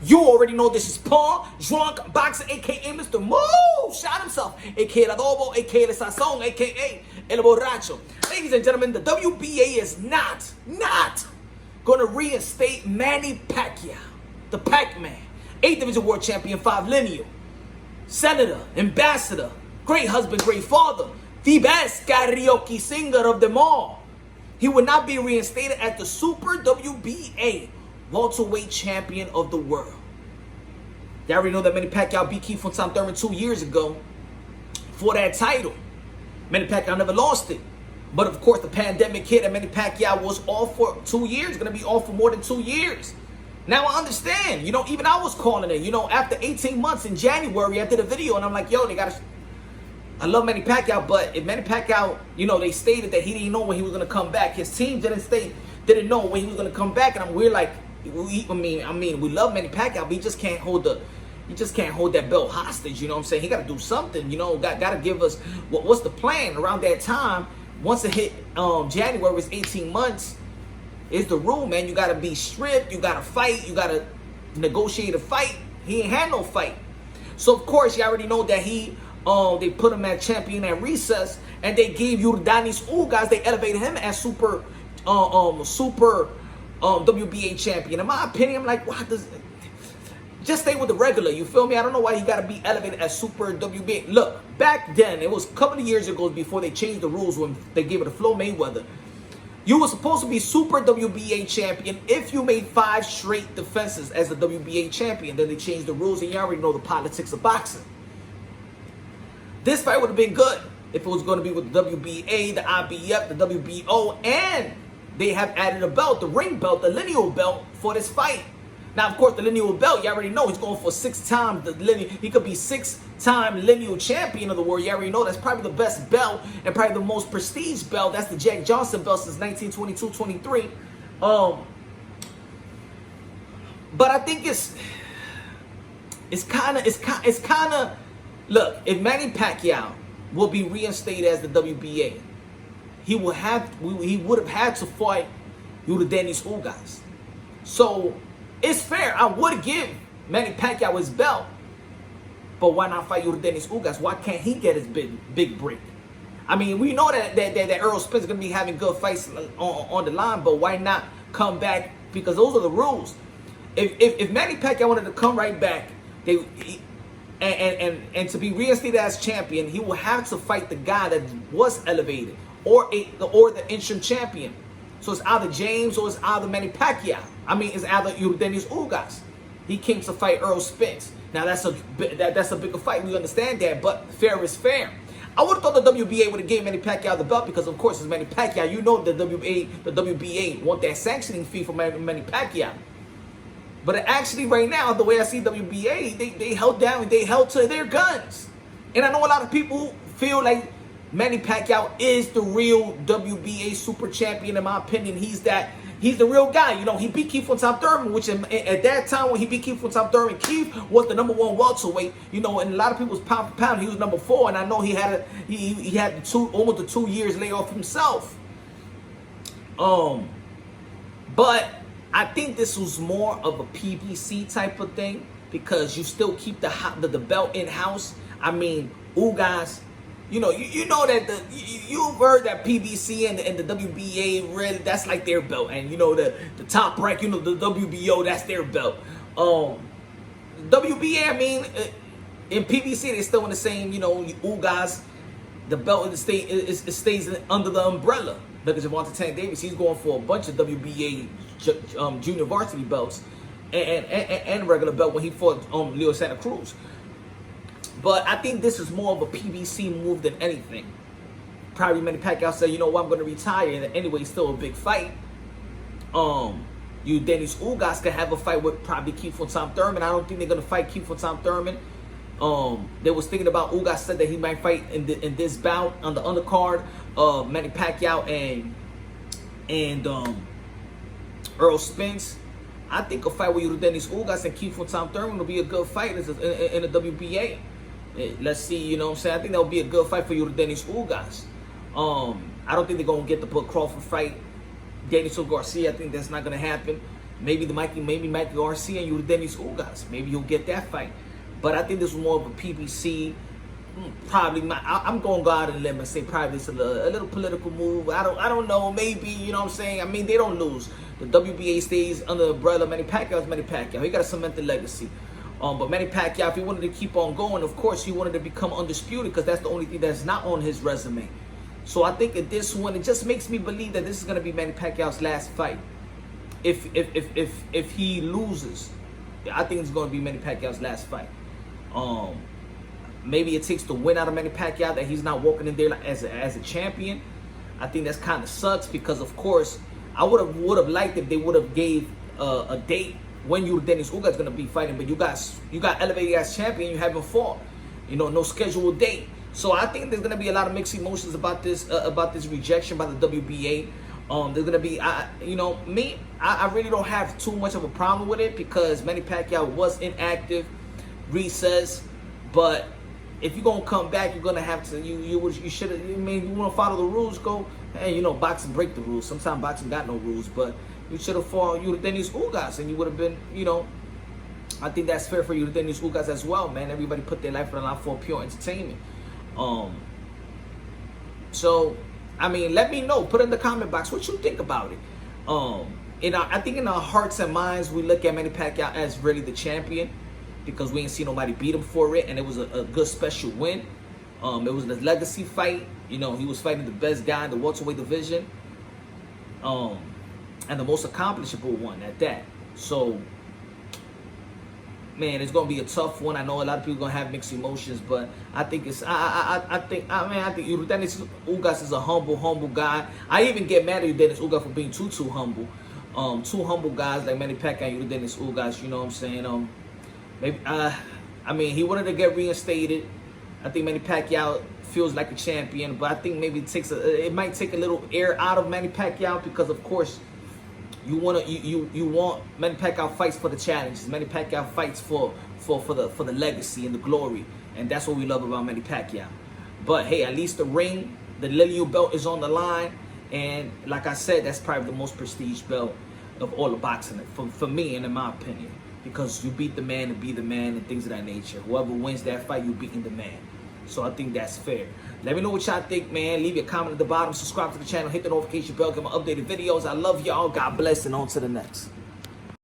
You already know this is Paul, drunk boxer, aka Mr. Move, shot himself, aka El Adobo, aka El Sazón, aka El Borracho. Ladies and gentlemen, the WBA is not going to reinstate Manny Pacquiao, the Pac-Man, 8th Division World Champion, 5 lineal, senator, ambassador, great husband, great father, the best karaoke singer of them all. He will not be reinstated as the Super WBA welterweight champion of the world. You already know that Manny Pacquiao beat Keith Tom Thurman 2 years ago for that title. Manny Pacquiao never lost it. But of course, the pandemic hit and Manny Pacquiao was off for 2 years. Going to be off for more than 2 years. Now I understand. You know, even I was calling it. You know, after 18 months in January, I did a video and I'm like, yo, they got to... I love Manny Pacquiao, but if Manny Pacquiao, you know, they stated that he didn't know when he was going to come back. His team didn't know when he was going to come back. And we're like, I mean, we love Manny Pacquiao, but he just can't hold that belt hostage. You know what I'm saying? He got to do something. You know, got to give us what's the plan around that time. Once it hit January, it's 18 months. Is the rule, man. You got to be stripped. You got to fight. You got to negotiate a fight. He ain't had no fight. So of course, you already know that they put him at champion at recess, and they gave Yordanis Ugas. They elevated him as super WBA champion. In my opinion, I'm like, why does just stay with the regular? You feel me? I don't know why he got to be elevated as super WBA. Look, back then, it was a couple of years ago before they changed the rules when they gave it to Flo Mayweather. You were supposed to be super WBA champion if you made 5 straight defenses as a WBA champion. Then they changed the rules, and you already know the politics of boxing. This fight would have been good if it was going to be with the WBA, the IBF, the WBO, and they have added a belt, the ring belt, the lineal belt for this fight. Now, of course, the lineal belt, you already know he's going for 6 times the lineal. He could be 6-time lineal champion of the world. You already know that's probably the best belt and probably the most prestige belt. That's the Jack Johnson belt since 1922-23. But I think it's kind of. Look, if Manny Pacquiao will be reinstated as the WBA, he would have had to fight Yordanis Ugas. So it's fair. I would give Manny Pacquiao his belt, but why not fight Yordanis Ugas? Why can't he get his big break? I mean, we know that Errol Spence is gonna be having good fights on the line, but why not come back? Because those are the rules. If Manny Pacquiao wanted to come right back, and to be reinstated as champion, he will have to fight the guy that was elevated or the interim champion. So it's either James or it's either Manny Pacquiao. I mean, it's either Yordanis Ugas. He came to fight Errol Spence. Now that's a bigger fight. We understand that, but fair is fair. I would have thought the WBA would have gave Manny Pacquiao the belt because, of course, it's Manny Pacquiao. You know the WBA want that sanctioning fee for Manny Pacquiao. But actually, right now, the way I see WBA, they held down, they held to their guns. And I know a lot of people feel like Manny Pacquiao is the real WBA super champion. In my opinion, he's the real guy. You know, he beat Keith Tom Thurman, which at that time when he beat Keith Tom Thurman, Keith was the #1 welterweight. You know, and a lot of people's pound for pound, he was #4. And I know he had almost a 2 years layoff himself. But I think this was more of a PBC type of thing because you still keep the belt in house. I mean, Ugas, you know that you've heard that PBC and the WBA really that's like their belt, and you know the top rank, you know the WBO, that's their belt. WBA, I mean, in PBC they're still in the same. You know, Ugas, the belt it stays under the umbrella. Look at Javante Tank Davis. He's going for a bunch of WBA junior varsity belts and regular belt when he fought Leo Santa Cruz. But I think this is more of a PBC move than anything. Probably Manny Pacquiao said, you know what, I'm going to retire. And anyway, it's still a big fight. Yordanis Ugas could have a fight with probably Keith Tom Thurman. I don't think they're going to fight Keith Tom Thurman. They was thinking about, Ugas said that he might fight in this bout on the undercard of Manny Pacquiao and Errol Spence. I think a fight with Yordanis Ugas and Keith Tom Thurman will be a good fight in the WBA. Let's see, you know what I'm saying? I think that would be a good fight for Yordanis Ugas. I don't think they're going to get the Bud Crawford fight. Daniel Garcia, I think that's not going to happen. maybe Mikey Garcia and Yordenis Ugas. Maybe you'll get that fight. But I think this was more of a PBC. Probably, I'm going to go out and limb and say probably it's a little political move. I don't know. Maybe, you know what I'm saying? I mean, they don't lose. The WBA stays under the umbrella. Manny Pacquiao is Manny Pacquiao. He got to cement the legacy. But Manny Pacquiao, if he wanted to keep on going, of course, he wanted to become undisputed because that's the only thing that's not on his resume. So I think at this one, it just makes me believe that this is going to be Manny Pacquiao's last fight. If he loses, I think it's going to be Manny Pacquiao's last fight. Maybe it takes the win out of Manny Pacquiao that he's not walking in there as a champion. I think that's kind of sucks because, of course, I would have liked if they would have gave a date when Dennis Ugas is going to be fighting, but you got elevated as champion, you haven't fought. You know, no scheduled date. So I think there's going to be a lot of mixed emotions about this rejection by the WBA. There's going to be, I really don't have too much of a problem with it because Manny Pacquiao was inactive, recess, but if you're going to come back, you're going to have to, you should have, you want to follow the rules, go, hey, you know, boxing break the rules. Sometimes boxing got no rules, but you should have fought Dennis Ugas and you would have been, you know, I think that's fair for Dennis Ugas as well, man. Everybody put their life on the line for pure entertainment. So, I mean, let me know. Put in the comment box what you think about it. I think in our hearts and minds, we look at Manny Pacquiao as really the champion because we ain't seen nobody beat him for it, and it was a good special win. It was a legacy fight. You know, he was fighting the best guy in the welterweight division, and the most accomplishable one at that. So, man, it's gonna be a tough one. I know a lot of people gonna have mixed emotions, but I think it's I think Dennis Ugas is a humble guy. I even get mad at Dennis Ugas for being too humble. Two humble guys like Manny Pacquiao and Dennis Ugas. You know what I'm saying? Maybe I mean, he wanted to get reinstated. I think Manny Pacquiao feels like a champion, but I think maybe it might take a little air out of Manny Pacquiao because, of course, you want Manny Pacquiao fights for the challenges. Manny Pacquiao fights for the legacy and the glory, and that's what we love about Manny Pacquiao. But hey, at least the ring, the Liliu belt is on the line, and like I said, that's probably the most prestige belt of all the boxing for me and in my opinion, because you beat the man to be the man and things of that nature. Whoever wins that fight, you beating the man. So I think that's fair. Let me know what y'all think, man. Leave your comment at the bottom. Subscribe to the channel. Hit the notification bell. Get my updated videos. I love y'all. God bless, and on to the next.